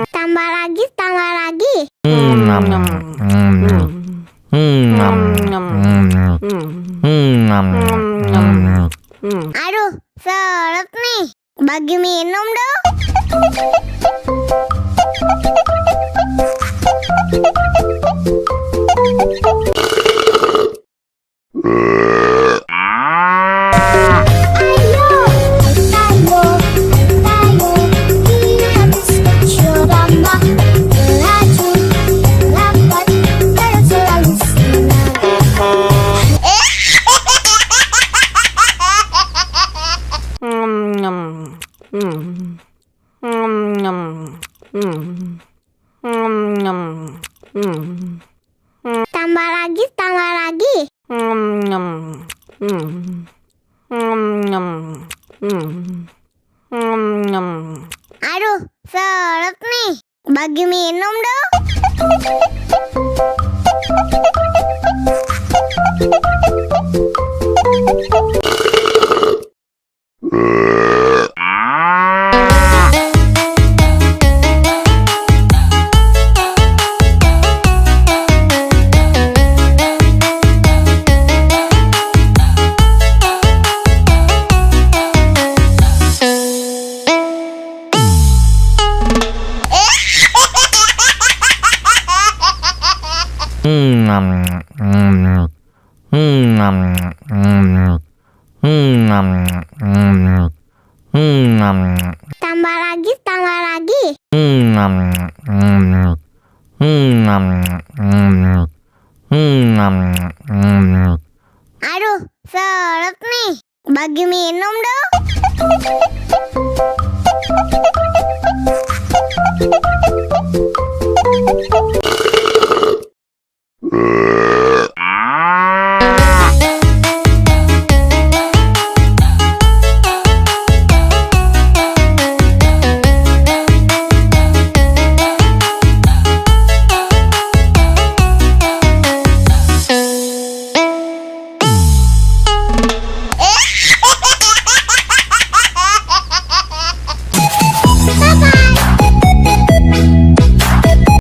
Tambah lagi, tambah lagi. Aduh, seret nih. Bagi minum dong. Tambah lagi, tambah lagi. Aduh, seret nih. Bagi minum dong. Tambah lagi, tambah lagi. Aduh, seret nih. Bagi minum dong.